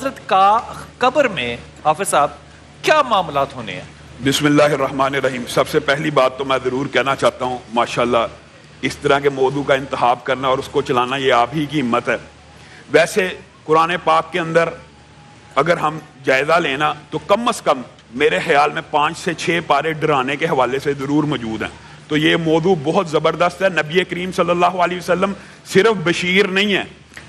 حضرت کا قبر میں حافظ صاحب کیا معاملات ہونے ہیں؟ بسم اللہ الرحمن الرحیم. سب سے پہلی بات تو میں ضرور کہنا چاہتا ہوں ماشاءاللہ اس طرح کے موضوع کا انتخاب کرنا اور اس کو چلانا یہ آپ ہی کی ہمت ہے. ویسے قرآن پاک کے اندر اگر ہم جائزہ لینا تو کم از کم میرے خیال میں 5 سے 6 پارے ڈرانے کے حوالے سے ضرور موجود ہیں. تو یہ موضوع بہت زبردست ہے. نبی کریم صلی اللہ علیہ وسلم صرف بشیر نہیں ہیں،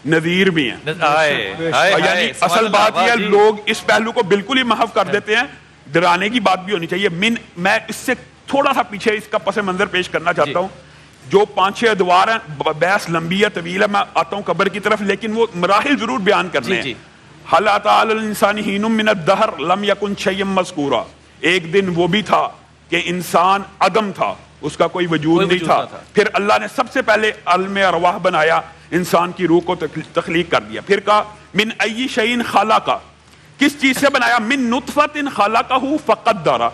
نذیر بھی ہیں. یعنی اصل بات یہ ہے لوگ اس پہلو کو بالکل ہی محو کر دیتے ہیں. ڈرانے کی بات بھی ہونی چاہیے. میں اس سے تھوڑا سا پیچھے اس کا پس منظر پیش کرنا چاہتا ہوں. جو 5-6 ادوار ہیں، بحث لمبی ہے، طویل ہے، میں آتا ہوں قبر کی طرف، لیکن وہ مراحل ضرور بیان کرنے ہیں. حل اتی علی الانسان حین من الدہر لم یکن شیئا مذکورا. ایک دن وہ بھی تھا کہ انسان عدم تھا، اس کا کوئی وجود نہیں تھا. پھر اللہ نے سب سے پہلے عالم ارواح بنایا، انسان کی روح کو تخلیق کر دیا. پھر کہا من ای شیء خلق، کس چیز سے بنایا؟ من نطفۃ خلقہ فقدر،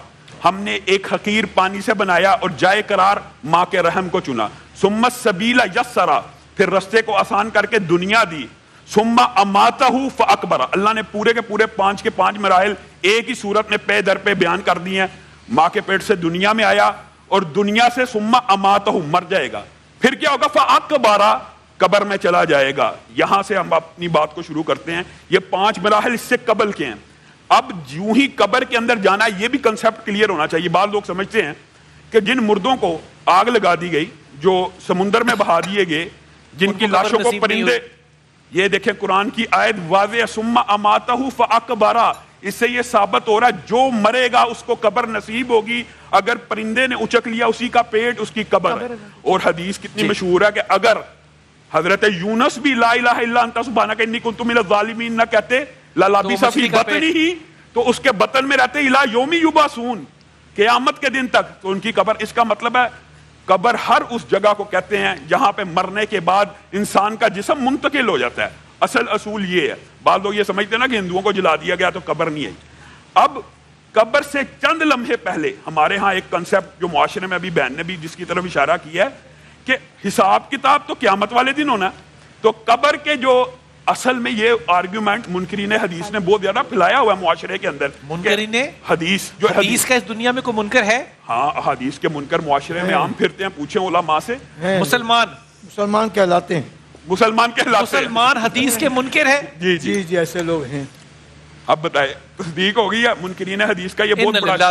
ہم نے ایک حقیر پانی سے بنایا اور جائے قرار ماں کے رحم کو چنا. ثم السبیل یسر، پھر رستے کو آسان کر کے دنیا دی. ثم اماتہ فاکبر، اللہ نے پورے کے پورے 5 کے 5 مراحل ایک ہی صورت میں پے در پہ بیان کر دی ہیں. ماں کے پیٹ سے دنیا میں آیا اور دنیا سے ثم اماتہ، مر جائے گا. پھر کیا ہوگا؟ فاکبر، قبر میں چلا جائے گا. یہاں سے ہم اپنی بات کو شروع کرتے ہیں. یہ 5 مراحل اس سے قبل کے ہیں. اب یوں ہی قبر کے اندر جانا، یہ بھی کنسیپٹ کلیئر ہونا چاہیے. بعض لوگ سمجھتے ہیں کہ جن مردوں کو آگ لگا دی گئی، جو سمندر میں بہا دیے گئے، جن کی لاشوں کو پرندے، یہ دیکھیں قرآن کی آیت واضح، ثم اماتہ فاکبر. اس سے یہ ثابت ہو رہا ہے جو مرے گا اس کو قبر نصیب ہوگی. اگر پرندے نے اچک لیا اسی کا پیٹ اس کی قبر ہے. اور حدیث کتنی مشہور ہے کہ اگر حضرت یونس بھی لا الہ الا انت سبحانک انی کنت من الظالمین نہ کہتے للبث فی بطنہ، تو اس کے بطن میں رہتے الی یوم یبعثون، قیامت کے دن تک. تو ان کی قبر، اس کا مطلب ہے قبر ہر اس جگہ کو کہتے ہیں جہاں پہ مرنے کے بعد انسان کا جسم منتقل ہو جاتا ہے. اصل اصول یہ ہے. بعض لوگ یہ سمجھتے ہیں نا کہ ہندوؤں کو جلا دیا گیا تو قبر نہیں ہے. اب قبر سے چند لمحے پہلے ہمارے ہاں ایک کنسیپٹ جو معاشرے میں ابھی بہن نے بھی جس کی طرف اشارہ کیا ہے کہ حساب کتاب تو قیامت والے دن ہونا. تو قبر کے جو اصل میں یہ آرگیومنٹ منکرین حدیث نے بہت زیادہ پھیلایا ہوا ہے معاشرے کے اندر. منکرین حدیث، جو حدیث کا اس دنیا میں کوئی منکر ہے؟ ہاں، حدیث کے منکر معاشرے میں عام پھرتے ہیں. پوچھیں علماء سے. مسلمان کہلاتے ہیں. مسلمان حدیث کے منکر ہے؟ جی جی جی ایسے لوگ ہیں. اب بتائے تصدیق ہوگی ہے منکرین حدیث کا یہ بہت بڑا.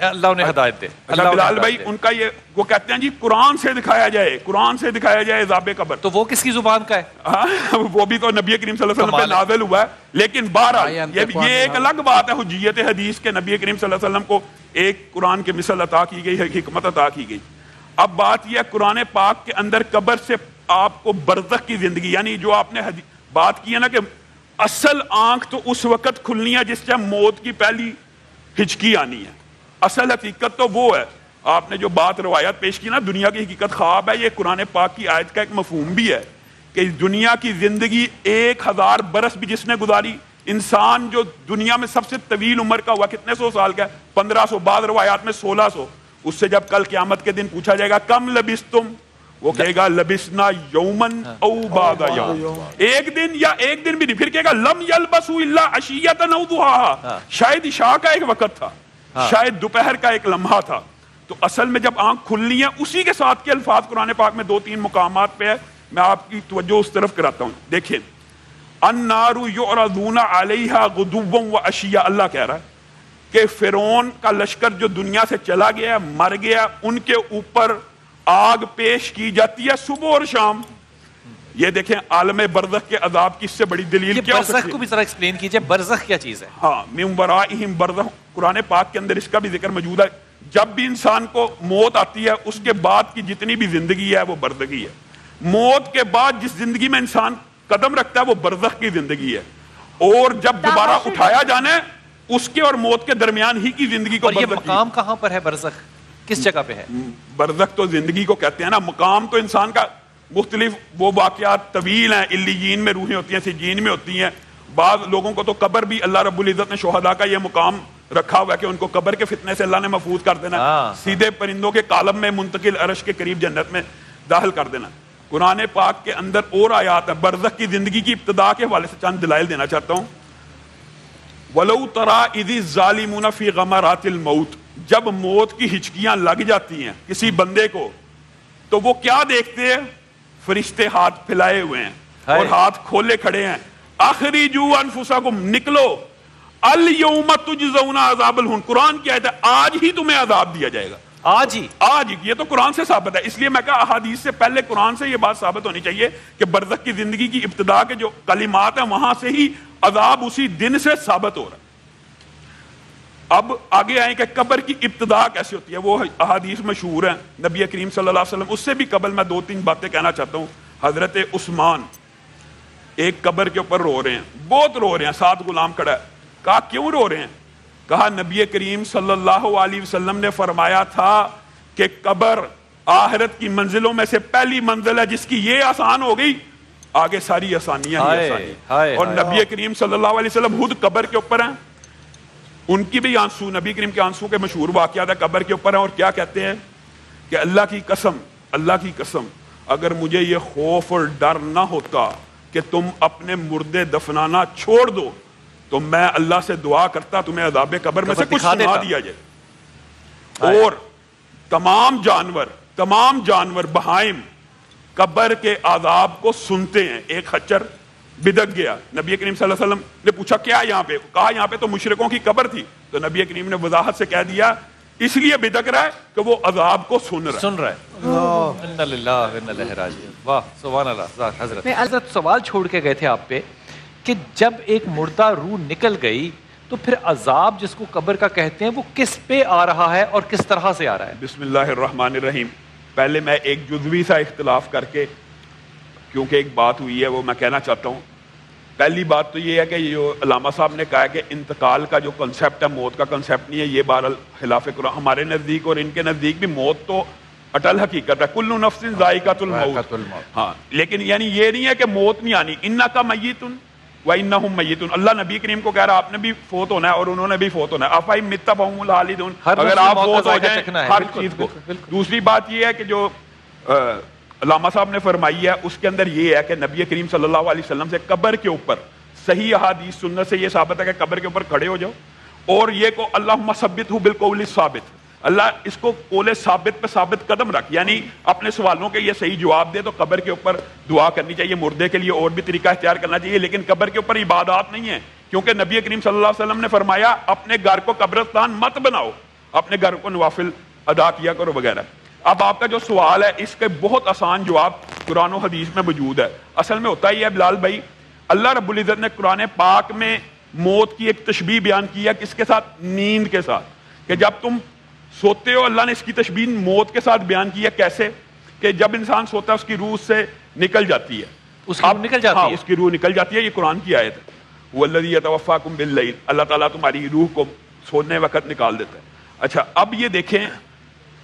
اللہ انہیں ہدایت دے. بلال بھائی ان کا یہ وہ کہتے ہیں جی قرآن سے دکھایا جائے، قرآن سے دکھایا جائے عذاب قبر. تو وہ کس کی زبان کا ہے؟ وہ بھی تو نبی کریم صلی اللہ علیہ وسلم پہ نازل ہوا ہے. لیکن بہرحال یہ ایک الگ بات ہے حجیت حدیث کے نبی کریم صلی اللہ علیہ وسلم کو ایک قرآن کی مثل عطا کی گئی، حکمت عطا کی گئی. اب بات یہ ہے قرآن پاک کے اندر قبر سے آپ کو برزخ کی زندگی، یعنی جو آپ نے بات کی ہے نا کہ اصل آنکھ تو اس وقت کھلنی ہے جس سے موت کی پہلی ہچکی آنی ہے. اصل حقیقت تو وہ ہے. آپ نے جو بات روایت پیش کی نا دنیا کی حقیقت خواب ہے، یہ قرآن پاک کی آیت کا ایک مفہوم بھی ہے کہ دنیا کی زندگی 1000 برس بھی جس نے گزاری، انسان جو دنیا میں سب سے طویل عمر کا ہوا کتنے 100 سال کا ہے؟ 1500، بعض روایات میں 1600. اس سے جب کل قیامت کے دن پوچھا جائے گا کم لبثتم، وہ کہے گا لبسنا یومن او بعد یوم، ایک دن یا ایک دن بھی نہیں. پھر کہے گا لم یلبسوا الا عشیۃ او ضحاھا، شاید عشاء کا ایک وقت تھا، شاید دوپہر کا ایک لمحہ تھا. تو اصل میں جب آنکھ کھلنی ہے اسی کے ساتھ کے الفاظ قرآن پاک میں 2-3 مقامات پہ ہے. میں آپ کی توجہ اس طرف کراتا ہوں. دیکھیں النار یعرضون علیہا غدوا وعشیا، اللہ کہہ رہا ہے کہ فرعون کا لشکر جو دنیا سے چلا گیا، مر گیا، ان کے اوپر آگ پیش کی جاتی ہے صبح اور شام. یہ دیکھیں عالم برزخ کے عذاب کی اس سے بڑی دلیل کیا ہو سکتی ہے؟ برزخ کو بھی ذرا ایکسپلین کیجئے، برزخ کیا چیز ہے؟ ہاں، من ورائہم برزخ، قرآن پاک کے اندر اس کا بھی ذکر موجود ہے. جب بھی انسان کو موت آتی ہے اس کے بعد کی جتنی بھی زندگی ہے وہ برزخی ہے. موت کے بعد جس زندگی میں انسان قدم رکھتا ہے وہ برزخ کی زندگی ہے. اور جب دوبارہ اٹھایا جانا ہے اس کے اور موت کے درمیان ہی کی زندگی کو. اور یہ مقام کہاں پر ہے برزخ؟ کس جگہ پہ ہے؟ برزخ تو زندگی کو کہتے ہیں نا. مقام تو انسان کا مختلف وہ واقعات طویل ہیں. علیین میں روحیں ہوتی ہیں، سجین میں ہوتی ہیں. بعض لوگوں کو تو قبر بھی اللہ رب العزت نے شہداء کا یہ مقام رکھا ہوا ہے کہ ان کو قبر کے فتنے سے اللہ نے محفوظ کر دینا، سیدھے پرندوں کے کالم میں منتقل عرش کے قریب جنت میں داخل کر دینا. قرآن پاک کے اندر اور آیات ہیں برزخ کی زندگی کی ابتدا کے حوالے سے چند دلائل دینا چاہتا ہوں. وَلَوْ تَرَىٰ إِذِ الظَّالِمُونَ فِي غَمَرَاتِ الْمَوْتِ، جب موت کی ہچکیاں لگ جاتی ہیں کسی بندے کو تو وہ کیا دیکھتے ہیں؟ فرشتے ہاتھ پھیلائے ہوئے ہیں اور ہاتھ کھولے کھڑے ہیں. اخرجوا انفسکم، نکلو، الیوم تجزون عذاب الہون. قرآن کی آیت ہے آج ہی تمہیں عذاب دیا جائے گا. آج ہی. یہ تو قرآن سے ثابت ہے. اس لیے میں کہا احادیث سے پہلے قرآن سے یہ بات ثابت ہونی چاہیے کہ برزخ کی زندگی کی ابتدا کے جو کلمات ہیں وہاں سے ہی عذاب اسی دن سے ثابت ہو رہا ہے. اب آگے آئیں کہ قبر کی ابتدا کیسے ہوتی ہے. وہ احادیث مشہور ہیں نبی کریم صلی اللہ علیہ وسلم. اس سے بھی قبل میں 2-3 باتیں کہنا چاہتا ہوں. حضرت عثمان ایک قبر کے اوپر رو رہے ہیں، بہت رو رہے ہیں، ساتھ غلام کھڑا ہے. کہا کیوں رو رہے ہیں؟ کہا نبی کریم صلی اللہ علیہ وسلم نے فرمایا تھا کہ قبر آخرت کی منزلوں میں سے پہلی منزل ہے، جس کی یہ آسان ہو گئی آگے ساری آسانیاں ہی آسانی. اور نبی کریم صلی اللہ علیہ وسلم خود قبر کے اوپر ہیں، ان کی بھی آنسو، نبی کریم کے آنسو کے مشہور واقعات ہے، قبر کے اوپر ہیں. اور کیا کہتے ہیں کہ اللہ کی قسم اگر مجھے یہ خوف اور ڈر نہ ہوتا کہ تم اپنے مردے دفنانا چھوڑ دو تو میں اللہ سے دعا کرتا تمہیں عذاب قبر میں سے کچھ سنا دیا جائے. اور تمام جانور بہائم قبر کے عذاب کو سنتے ہیں. ایک خچر بدک گیا، نبی کریم صلی اللہ علیہ وسلم نے پوچھا کیا یہاں پہ؟ کہا یہاں پہ تو مشرکوں کی قبر تھی. تو نبی کریم نے وضاحت سے کہہ دیا اس لیے بدک رہا ہے کہ وہ عذاب کو سن رہا ہے. انا للہ و انا الیہ راجعون. واہ سبحان اللہ. حضرت سوال چھوڑ کے گئے تھے آپ پہ کہ جب ایک مردہ روح نکل گئی تو پھر عذاب جس کو قبر کا کہتے ہیں وہ کس پہ آ رہا ہے اور کس طرح سے آ رہا ہے؟ بسم اللہ الرحمن الرحیم. پہلے میں ایک جزوی سا اختلاف کر کے، کیونکہ ایک بات ہوئی ہے وہ میں کہنا چاہتا ہوں. پہلی بات تو یہ ہے کہ جو علامہ صاحب نے کہا کہ انتقال کا جو کنسیپٹ ہے موت کا کنسیپٹ نہیں ہے، یہ بہرحال خلاف قرآن. ہمارے نزدیک اور ان کے نزدیک بھی موت تو اٹل حقیقت ہے، کل نفس ذائقۃ الموت. ہاں لیکن یعنی یہ نہیں ہے کہ موت نہیں آنی. انک میت وانہم میتون. اللہ نبی کریم کو کہہ رہا آپ نے بھی فوت ہونا ہے اور انہوں نے بھی فوت ہونا ہے. افہم مت فہم الخالدون، اگر آپ فوت ہو جائیں ہر چیز کو. دوسری بات یہ ہے کہ جو علامہ صاحب نے فرمائی ہے اس کے اندر یہ ہے کہ نبی کریم صلی اللہ علیہ وسلم سے قبر کے اوپر صحیح احادیث سنت سے یہ ثابت ہے کہ قبر کے اوپر کھڑے ہو جاؤ اور یہ کو اللہم ثبتہ بالقول الثابت، اللہ اس کو قول ثابت پہ ثابت قدم رکھ، یعنی اپنے سوالوں کے یہ صحیح جواب دے. تو قبر کے اوپر دعا کرنی چاہیے. مردے کے لیے اور بھی طریقہ اختیار کرنا چاہیے، لیکن قبر کے اوپر عبادات نہیں ہے، کیونکہ نبی کریم صلی اللہ علیہ وسلم نے فرمایا اپنے گھر کو قبرستان مت بناؤ، اپنے گھر کو نوافل ادا کیا کرو وغیرہ. اب آپ کا جو سوال ہے اس کے بہت آسان جواب قرآن و حدیث میں موجود ہے. اصل میں ہوتا ہی ہے بلال بھائی، اللہ رب العزت نے قرآن پاک میں موت کی ایک تشبیہ بیان کی ہے. کس کے ساتھ؟ نیند کے ساتھ. کہ جب تم سوتے ہو، اللہ نے اس کی تشبیہ موت کے ساتھ بیان کی ہے. کیسے؟ کہ جب انسان سوتا ہے اس کی روح سے نکل جاتی ہے، اس کی روح نکل جاتی ہے. یہ قرآن کی آیت ہے. والذی یتوفاکم باللیل، اللہ تعالیٰ تمہاری روح کو سونے وقت نکال دیتا ہے. اچھا اب یہ دیکھیں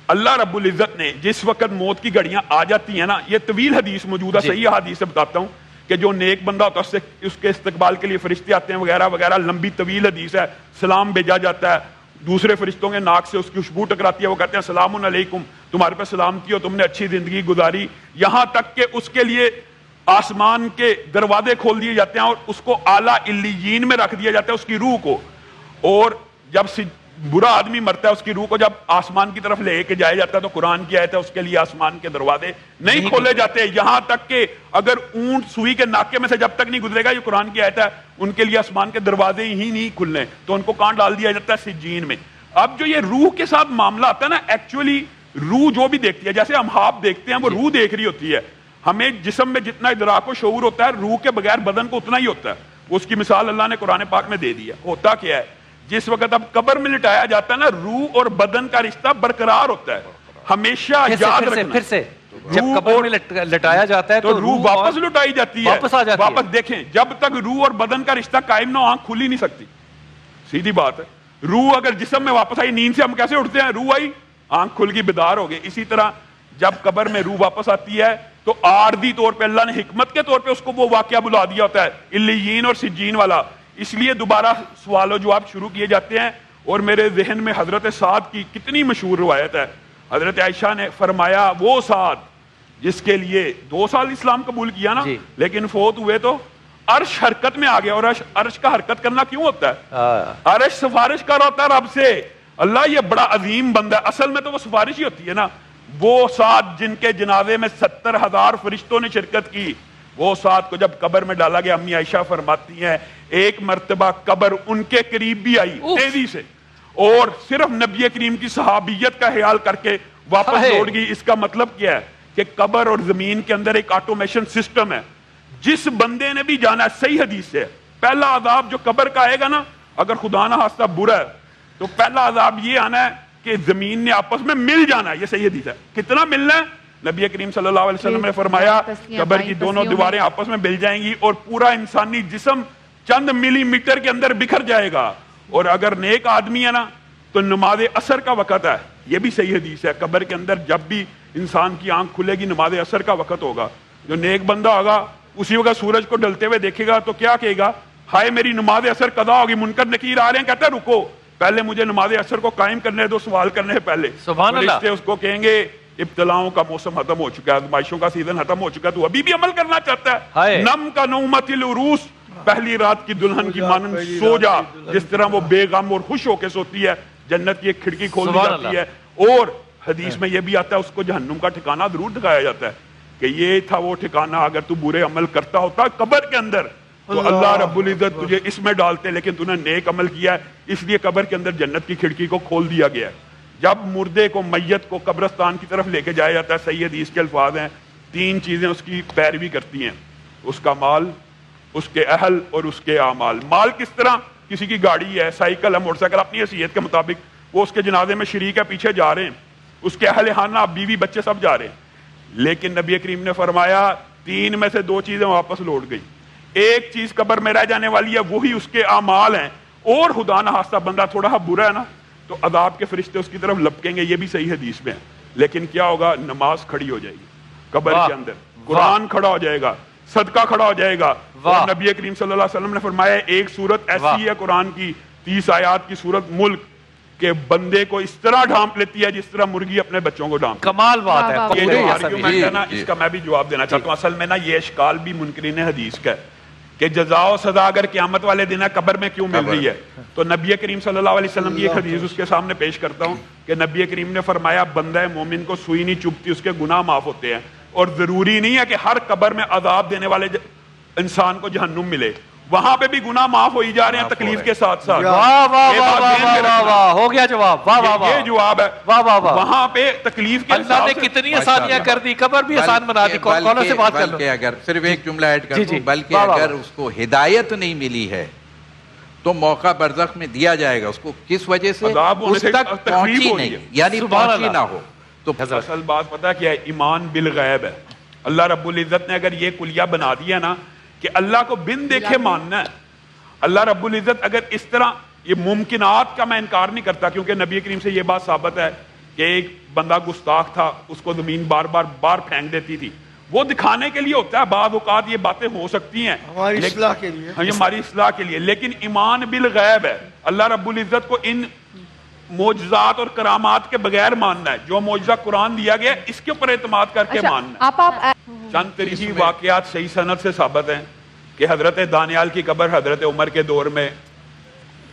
اللہ رب العزت نے جس وقت موت کی گھڑیاں آ جاتی ہیں نا، یہ طویل حدیث موجود ہے، صحیح حدیث سے بتاتا ہوں کہ جو نیک بندہ ہوتا ہے اس کے استقبال کے لیے فرشتے آتے ہیں وغیرہ وغیرہ. لمبی طویل حدیث ہے. سلام بھیجا جاتا ہے، دوسرے فرشتوں کے ناک سے اس کی خوشبو ٹکراتی ہے، وہ کہتے ہیں سلام علیکم، تمہارے پہ سلامتی ہو، تم نے اچھی زندگی گزاری. یہاں تک کہ اس کے لیے آسمان کے دروازے کھول دیے جاتے ہیں اور اس کو اعلیٰ علیین میں رکھ دیا جاتا ہے اس کی روح کو. اور جب برا آدمی مرتا ہے اس کی روح کو جب آسمان کی طرف لے کے جایا جاتا ہے تو قرآن کی آیت ہے اس کے لیے آسمان کے دروازے نہیں کھولے جاتے، یہاں تک کہ اگر اونٹ سوئی کے ناکے میں سے جب تک نہیں گزرے گا، یہ قرآن کی آیت ہے، ان کے لیے آسمان کے دروازے ہی نہیں کھلنے، تو ان کو کہاں ڈال دیا جاتا ہے؟ سجین میں. اب جو یہ روح کے ساتھ معاملہ آتا ہے نا، ایکچولی روح جو بھی دیکھتی ہے، جیسے ہم خواب دیکھتے ہیں وہ روح دیکھ رہی ہوتی ہے. ہمیں جسم میں جتنا ادراک و شعور ہوتا ہے روح کے بغیر بدن کو اتنا ہی ہوتا ہے. اس کی مثال اللہ نے قرآن پاک میں دے دی ہے. ہوتا کیا ہے؟ جس وقت اب قبر میں لٹایا جاتا ہے نا، روح اور بدن کا رشتہ برقرار ہوتا ہے. ہمیشہ یاد رکھنا، پھر سے جب قبر میں لٹایا جاتا ہے تو روح واپس لٹائی جاتی ہے، واپس آ جاتی ہے. واپس دیکھیں جب تک روح اور بدن کا رشتہ قائم نہ ہو آنکھ کھل ہی نہیں سکتی. سیدھی بات ہے. روح اگر جسم میں واپس آئی، نیند سے ہم کیسے اٹھتے ہیں؟ روح آئی، آنکھ کھل گئی، بیدار ہو گئے. اسی طرح جب قبر میں روح واپس آتی ہے تو عارضی طور پہ اللہ نے حکمت کے طور پہ اس کو وہ واقعہ بلا دیا ہوتا ہے، علیین اور سجین والا. اس لیے دوبارہ سوال و جواب شروع کیے جاتے ہیں. اور میرے ذہن میں حضرت سعد کی کتنی مشہور روایت ہے. حضرت عائشہ نے فرمایا وہ سعد جس کے لیے 2 سال اسلام قبول کیا نا, جی. لیکن فوت ہوئے تو عرش حرکت میں آ گیا. اور عرش کا حرکت کرنا کیوں ہوتا ہے؟ عرش سفارش کر ہوتا ہے رب سے, اللہ یہ بڑا عظیم بندہ ہے. اصل میں تو وہ سفارش ہی ہوتی ہے نا. وہ ساتھ جن کے جنازے میں 70,000 فرشتوں نے شرکت کی, وہ ساتھ کو جب قبر میں ڈالا گیا, امی عائشہ فرماتی ہیں ایک مرتبہ قبر ان کے قریب بھی آئی تیزی سے, اور صرف نبی کریم کی صحابیت کا خیال کر کے واپس لوٹ گئی. اس کا مطلب کیا ہے کہ قبر اور زمین کے اندر ایک آٹومیشن سسٹم ہے. جس بندے نے بھی جانا ہے, صحیح حدیث سے, پہلا عذاب جو قبر کا آئے گا نا, اگر خدا نہ خواستہ برا ہے, تو پہلا عذاب یہ آنا ہے کہ زمین نے آپس میں مل جانا ہے. یہ صحیح حدیث ہے. کتنا ملنا ہے؟ نبی کریم صلی اللہ علیہ وسلم نے فرمایا قبر کی دونوں دیواریں آپس میں مل جائیں گی اور پورا انسانی جسم چند ملی میٹر کے اندر بکھر جائے گا. اور اگر نیک آدمی ہے نا تو نماز عصر کا وقت ہے. یہ بھی صحیح حدیث ہے. قبر کے اندر جب بھی انسان کی آنکھ کھلے گی نماز عصر کا وقت ہوگا. جو نیک بندہ ہوگا اسی وقت سورج کو ڈلتے ہوئے دیکھے گا تو کیا کہے گا؟ ہائے میری نماز عصر قضا ہوگی. منکر نکیر آ رہے ہیں, کہتا ہے رکو پہلے مجھے نماز عصر کو قائم کرنے دو, سوال کرنے سے پہلے. سبحان اللہ. اس کو کہیں گے ابتلاؤں کا موسم ختم ہو چکا ہے, آزمائشوں کا سیزن ختم ہو چکا ہے, تو ابھی بھی عمل کرنا چاہتا ہے. نم کا نومت العروس, پہلی رات کی دلہن کی مانند سو جا, جس طرح وہ بے غم اور خوش ہو کے سوتی ہے. جنت کی ایک کھڑکی کھول دی جاتی ہے. اور حدیث میں یہ بھی آتا ہے اس کو جہنم کا ٹھکانہ ضرور دکھایا جاتا ہے کہ یہ تھا وہ ٹھکانہ, اگر تو برے عمل کرتا ہوتا قبر کے اندر تو اللہ رب العزت تجھے اس میں ڈالتے, لیکن تو نے نیک عمل کیا ہے اس لیے قبر کے اندر جنت کی کھڑکی کو کھول دیا گیا ہے. جب مردے کو, میت کو قبرستان کی طرف لے کے جایا جاتا ہے, صحیح حدیث کے الفاظ ہیں, 3 چیزیں اس کی پیروی کرتی ہیں, اس کا مال, اس کے اہل اور اس کے اعمال. مال کس طرح؟ کسی کی گاڑی ہے, سائیکل ہے, موٹر سائیکل, اپنی حیثیت کے مطابق وہ اس کے جنازے میں شریک ہے, پیچھے جا رہے ہیں, اس کے اہل خانہ, بیوی بچے سب جا رہے ہیں. لیکن نبی کریم نے فرمایا 3 میں سے 2 چیزیں واپس لوٹ گئی. ایک چیز قبر میں رہ جانے والی ہے, وہی اس کے اعمال ہیں. اور خدا نہ خواستہ بندہ تھوڑا برا ہے نا تو عذاب کے فرشتے اس کی طرف لپکیں گے. یہ بھی صحیح حدیث میں ہے. لیکن کیا ہوگا؟ نماز کھڑی ہو جائے گی قبر کے اندر, قرآن کھڑا ہو جائے گا, صدقہ کھڑا ہو جائے گا. اور نبی کریم صلی اللہ علیہ وسلم نے فرمایا ایک سورت ایسی ہے قرآن کی 30 آیات کی سورت ملک کہ بندے کو اس طرح ڈھانپ لیتی ہے جس طرح مرغی اپنے بچوں کو ڈھانپ. کمال بات ہے. یہ جو آرگیومنٹ ہے نا, اس کا میں بھی جواب دینا چاہتا ہوں. اصل میں نا یہ اشکال بھی منکرین حدیث کا ہے کہ جزا و سزا اگر قیامت والے دن ہے قبر میں کیوں مل رہی ہے. تو نبی کریم صلی اللہ علیہ وسلم کی ایک حدیث اس کے سامنے پیش کرتا ہوں کہ نبی کریم نے فرمایا بندہ مومن کو سوئی نہیں چبھتی, اس کے گناہ معاف ہوتے ہیں. اور ضروری نہیں ہے کہ ہر قبر میں عذاب دینے والے انسان کو جہنم ملے, وہاں پہ بھی گناہ معاف ہوئی جا رہے ہیں تکلیف کے ساتھ ساتھ. ہو گیا جواب. یہ جواب ہے. وہاں پہ تکلیف کے اللہ نے کتنی آسانیاں کر دی, قبر بھی آسان بنا دی. کونوں سے بات کر لو. بلکہ اگر صرف ایک جملہ ایڈ کر دوں, بلکہ اگر اس کو ہدایت نہیں ملی ہے تو موقع برزخ میں دیا جائے گا. اس کو کس وجہ سے اس تک پہنچی نہیں, یعنی پہنچی نہ ہو. تو اصل بات پتہ کیا ہے؟ ایمان بالغیب ہے. اللہ رب العزت نے اگر یہ کلیہ بنا دیا نا کہ اللہ کو بن دیکھے ماننا ہے. اللہ رب العزت اگر اس طرح, یہ ممکنات کا میں انکار نہیں کرتا کیونکہ نبی کریم سے یہ بات ثابت ہے کہ ایک بندہ گستاخ تھا, اس کو زمین بار بار پھینک دیتی تھی. وہ دکھانے کے لیے ہوتا ہے, بعض اوقات یہ باتیں ہو سکتی ہیں ہماری اصلاح کے لیے. ہاں, ہماری اصلاح کے لیے. لیکن ایمان بالغیب ہے. اللہ رب العزت کو ان معجزات اور کرامات کے بغیر ماننا ہے. جو معجزہ قرآن دیا گیا اس کے اوپر اعتماد کر کے ماننا ہے. چند تاریخی واقعات صحیح سند سے ثابت ہیں کہ حضرت دانیال کی قبر حضرت عمر کے دور میں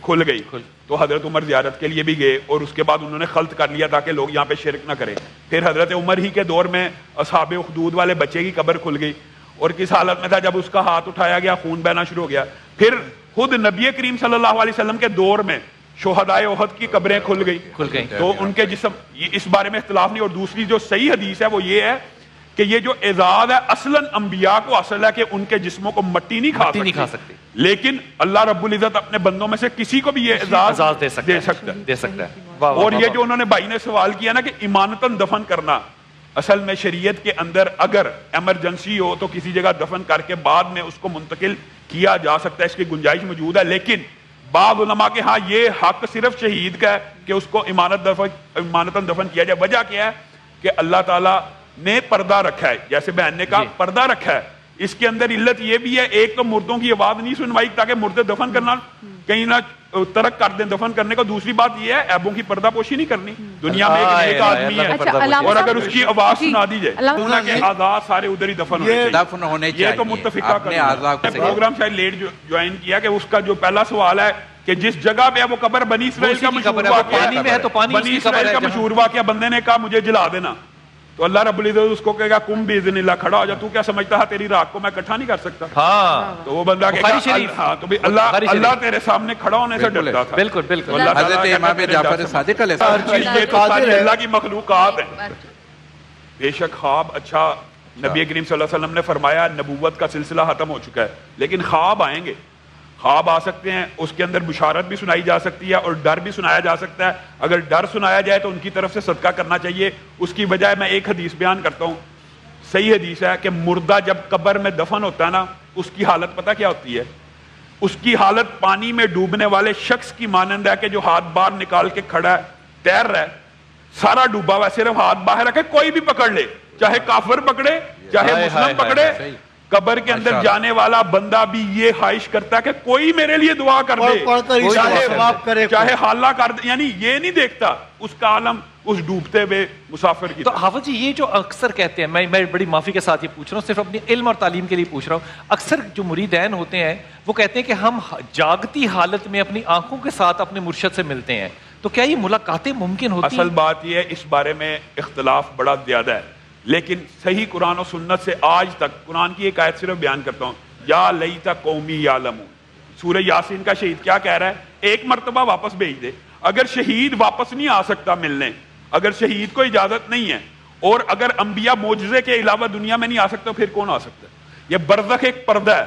کھل گئی, تو حضرت عمر زیارت کے لیے بھی گئے اور اس کے بعد انہوں نے خلط کر لیا تاکہ لوگ یہاں پہ شرک نہ کریں. پھر حضرت عمر ہی کے دور میں اصحاب اخدود والے بچے کی قبر کھل گئی, اور کس حالت میں تھا؟ جب اس کا ہاتھ اٹھایا گیا خون بہنا شروع ہو گیا. پھر خود نبی کریم صلی اللہ علیہ وسلم کے دور میں شہدائے احد کی قبریں کھل گئی, تو ان کے جسم, اس بارے میں اختلاف نہیں. اور دوسری جو صحیح حدیث ہے وہ یہ ہے کہ یہ جو اعزاز ہے اصلاً انبیاء کو اصل ہے کہ ان کے جسموں کو مٹی نہیں کھا سکتی, لیکن اللہ رب العزت اپنے بندوں میں سے کسی کو بھی یہ اعزاز دے سکتا ہے. اور یہ جو انہوں نے بھائی نے سوال کیا نا کہ امانتاً دفن کرنا, اصل میں شریعت کے اندر اگر ایمرجنسی ہو تو کسی جگہ دفن کر کے بعد میں اس کو منتقل کیا جا سکتا ہے, اس کی گنجائش موجود ہے. لیکن بعض علماء کے ہاں یہ حق صرف شہید کا ہے کہ اس کو امانتاً دفن کیا جائے. وجہ کیا ہے کہ اللہ تعالیٰ نے پردہ رکھا ہے, جیسے بہن نے کہا پردہ رکھا ہے اس کے اندر علت یہ بھی ہے، ایک تو مردوں کی آواز نہیں سنوائی تاکہ مردے دفن کرنا کہیں نہ ترک کر دیں دفن کرنے کو، دوسری بات یہ ہے عیبوں کی پردہ پوشی نہیں کرنی، دنیا میں ایک آدمی ہے اور اگر اس کی آواز سنا دی جائے کہ اعضاء سارے ادھر ہی دفن ہونے چاہیے، یہ تو متفقہ پروگرام شاید لیٹ جوائن کیا کہ اس کا جو پہلا سوال ہے کہ جس جگہ پہ وہ قبر بنی اسرائیل کا مشہور واقعہ، بندے نے کہا مجھے جلا دینا، تو اللہ رب العزت اس کو کہے گا کم باذن اللہ، کھڑا ہو جا، تو کیا سمجھتا ہے تیری رات کو میں اکٹھا نہیں کر سکتا؟ تو وہ بندہ کہے گا ہاں، تو بھی اللہ تیرے سامنے کھڑا ہونے سے ڈرتا تھا۔ بالکل بالکل، حضرت امام جعفر صادق علیہ السلام، یہ تو ساری اللہ کی مخلوقات ہیں۔ بے شک خواب اچھا، نبی کریم صلی اللہ علیہ وسلم نے فرمایا نبوت کا سلسلہ ختم ہو چکا ہے، لیکن خواب آئیں گے، خواب آ سکتے ہیں، اس کے اندر بشارت بھی سنائی جا سکتی ہے اور ڈر بھی سنایا جا سکتا ہے۔ اگر ڈر سنایا جائے تو ان کی طرف سے صدقہ کرنا چاہیے، اس کی بجائے میں ایک حدیث بیان کرتا ہوں، صحیح حدیث ہے کہ مردہ جب قبر میں دفن ہوتا ہے نا، اس کی حالت پتہ کیا ہوتی ہے؟ اس کی حالت پانی میں ڈوبنے والے شخص کی مانند ہے کہ جو ہاتھ باہر نکال کے کھڑا ہے، تیر رہا ہے، سارا ڈوبا ہوا ہے، صرف ہاتھ باہر رکھے، کوئی بھی پکڑ لے، چاہے کافر پکڑے چاہے مسلم پکڑے، قبر کے اندر جانے والا بندہ بھی یہ خواہش کرتا ہے کہ کوئی میرے لیے دعا کر دے، چاہے حالہ کر دے، یعنی یہ نہیں دیکھتا اس کا عالم اس ڈوبتے ہوئے مسافر کی۔ تو حافظ جی یہ جو اکثر کہتے ہیں، میں بڑی معافی کے ساتھ یہ پوچھ رہا ہوں، صرف اپنی علم اور تعلیم کے لیے پوچھ رہا ہوں، اکثر جو مریدین ہوتے ہیں وہ کہتے ہیں کہ ہم جاگتی حالت میں اپنی آنکھوں کے ساتھ اپنے مرشد سے ملتے ہیں، تو کیا یہ ملاقاتیں ممکن ہوتی ہیں؟ اصل بات یہ ہے اس بارے میں اختلاف بڑا زیادہ ہے، لیکن صحیح قرآن و سنت سے آج تک، قرآن کی ایک آیت صرف بیان کرتا ہوں، یا لیت قومی یعلمون، سورہ یاسین کا شہید کیا کہہ رہا ہے؟ ایک مرتبہ واپس بھیج دے۔ اگر شہید واپس نہیں آ سکتا ملنے، اگر شہید کو اجازت نہیں ہے، اور اگر انبیاء معجزے کے علاوہ دنیا میں نہیں آ سکتا، پھر کون آ سکتا ہے؟ یہ برزخ ایک پردہ ہے،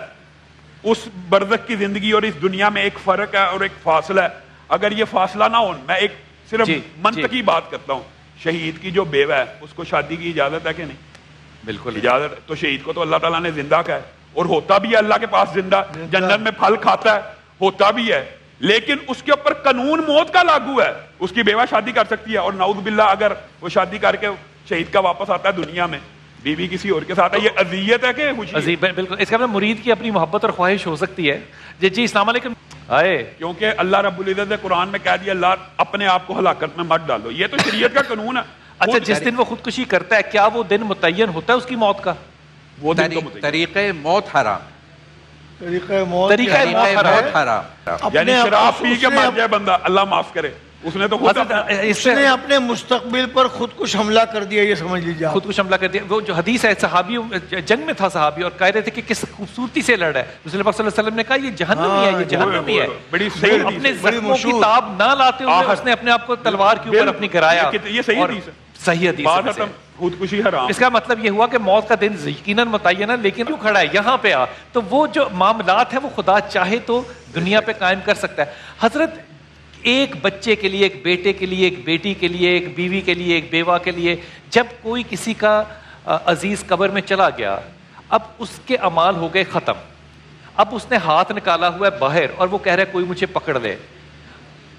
اس برزخ کی زندگی اور اس دنیا میں ایک فرق ہے اور ایک فاصلہ ہے۔ اگر یہ فاصلہ نہ ہو، میں ایک صرف منطقی بات کرتا ہوں، شہید کی جو بیوہ ہے اس کو شادی کی اجازت ہے کہ نہیں؟ بالکل اجازت، تو شہید کو تو اللہ تعالیٰ نے زندہ کہا ہے، اور ہوتا بھی ہے اللہ کے پاس زندہ، جنت میں پھل کھاتا ہے، ہوتا بھی ہے، لیکن اس کے اوپر قانون موت کا لاگو ہے، اس کی بیوہ شادی کر سکتی ہے، اور نعوذ باللہ اگر وہ شادی کر کے شہید کا واپس آتا ہے دنیا میں، بیوی کسی اور کے ساتھ ہے، یہ اذیت ہے کہ خوشی؟ بالکل، اس کا مطلب مرید کی اپنی محبت اور خواہش ہو سکتی ہے۔ جی السلام علیکم۔ کیونکہ اللہ رب العزت نے قرآن میں کہہ دیا اللہ اپنے آپ کو ہلاکت میں مت ڈالو، یہ تو شریعت کا قانون ہے۔ اچھا، جس دن وہ خودکشی کرتا ہے کیا وہ دن متعین ہوتا ہے اس کی موت کا؟ وہ طریقہ موت حرام، طریقہ موت حرام، یعنی شراب پی کے مر جائے بندہ، اللہ معاف کرے، اس نے تو اس نے اپنے مستقبل پر خودکش حملہ کر دیا، یہ سمجھ لیجیے، خودکش حملہ کر دیا۔ وہ جو حدیث ہے، صحابی جنگ میں تھا صحابی اور کہہ رہے تھے کہ کس خوبصورتی سے لڑا ہے، رسول اللہ صلی اللہ علیہ وسلم نے کہا یہ جہنمی ہے، یہ جہنمی ہے، بڑی صحیح، اپنے زخموں کی تاب نہ لاتے ہوئے اس نے اپنے آپ کو تلوار کے اوپر اپنی گرایا۔ یہ صحیح حدیث ہے، صحیح حدیث ہے، خودکشی حرام۔ اس کا مطلب یہ ہوا کہ موت کا دن یقیناً متعین ہے، لیکن کیوں کھڑا ہے یہاں پہ آ، تو وہ جو معاملات ہیں وہ خدا چاہے تو دنیا پہ قائم کر سکتا ہے۔ حضرت ایک بچے کے لیے، ایک بیٹے کے لیے، ایک بیٹی کے لیے، ایک بیوی کے لیے، ایک بیوہ کے لیے، جب کوئی کسی کا عزیز قبر میں چلا گیا، اب اس کے اعمال ہو گئے ختم، اب اس نے ہاتھ نکالا ہوا ہے باہر اور وہ کہہ رہا ہے کوئی مجھے پکڑ لے،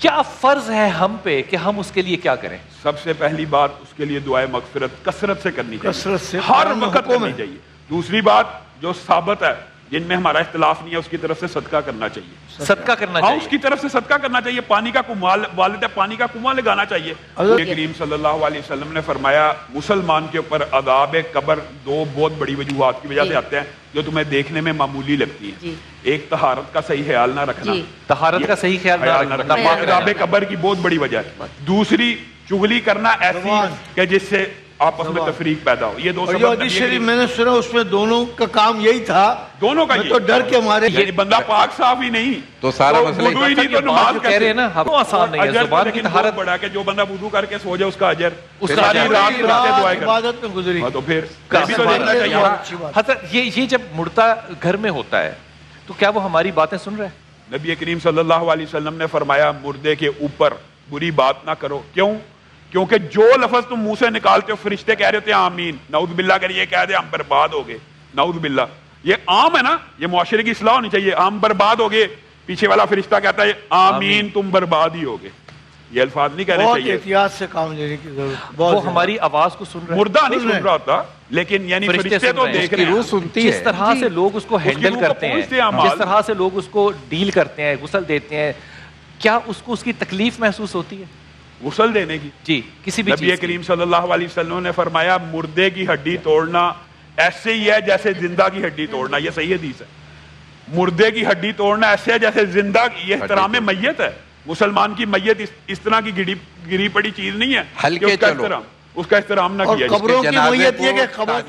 کیا فرض ہے ہم پہ کہ ہم اس کے لیے کیا کریں؟ سب سے پہلی بات اس کے لیے دعائے مغفرت کثرت سے کرنی چاہیے، کثرت سے ہر وقت کرنی چاہیے۔ دوسری بات جو ثابت ہے، جن میں ہمارا اختلاف نہیں ہے، اس کی طرف سے صدقہ کرنا چاہیے، صدقہ کرنا ہاں چاہیے، اس کی طرف سے صدقہ کرنا چاہیے، پانی کا کنواں، والد ہے پانی کا کنواں لگانا چاہیے۔ نبی کریم صلی اللہ علیہ وسلم نے فرمایا مسلمان کے اوپر عذاب قبر دو بہت بڑی وجوہات کی وجہ سے آتے ہیں جو تمہیں دیکھنے میں معمولی لگتی ہیں، ایک طہارت کا صحیح خیال نہ رکھنا، طہارت کا صحیح خیال نہ رکھنا عذاب قبر کی بہت بڑی وجہ ہے۔ دوسری چغلی کرنا ایسی کہ جس سے آپس میں تفریق پیدا ہو، یہ دو سبب شریف میں نے سنا اس میں دونوں کا کام یہی تھا، دونوں کا تو ڈر کے مارے یعنی بندہ پاک صاف ہی نہیں تو سارا مسئلہ ہی نہیں تو نماز کہہ رہے ہیں نا، ہم آسان نہیں ہے زبان کی طہارت بڑا کہ جو بندہ وضو کر کے سو جائے اس کا اجر، اس کا ساری رات دعائیں کر عبادت میں گزری، تو پھر حضرت یہ جب مردہ گھر میں ہوتا ہے تو کیا وہ ہماری باتیں سن رہے ہیں؟ نبی کریم صلی اللہ علیہ وسلم نے فرمایا مردے کے اوپر بری بات نہ کرو، کیوں؟ کیونکہ جو لفظ تم منہ سے نکالتے ہو فرشتے کہہ رہے ہوتے ہیں آمین، نعوذ باللہ اگر یہ کہہ دے ہم برباد ہو گئے، نعوذ باللہ، یہ عام ہے نا، یہ معاشرے کی اصلاح ہونی چاہیے، ہم برباد ہو گئے، پیچھے والا فرشتہ کہتا ہے آمین تم برباد ہی ہو گئے، یہ الفاظ نہیں کہنے بہت چاہیے. احتیاط سے کام لینے کی ضرورت. وہ ہماری آواز کو سن رہے ہیں, مردہ نہیں سن رہا ہوتا لیکن یعنی فرشتے تو دیکھ رہے ہیں. جس طرح سے لوگ اس کو ہینڈل کرتے ہیں, جس طرح سے لوگ اس کو ڈیل کرتے ہیں, غسل دیتے ہیں, کیا اس کو اس کی تکلیف محسوس ہوتی ہے غسل دینے کی؟ جی, کسی بھی نبی کریم صلی اللہ علیہ وسلم نے فرمایا مردے کی ہڈی توڑنا ایسے ہی ہے جیسے زندہ کی ہڈی توڑنا. یہ صحیح حدیث ہے. مردے کی ہڈی توڑنا ایسے ہے جیسے زندہ. یہ احترام میت ہے. مسلمان کی میت اس طرح کی گری پڑی چیز نہیں ہے. ہلکے چلو, اس کا احترام نہ کیا. قبروں کی میت یہ کہ قبر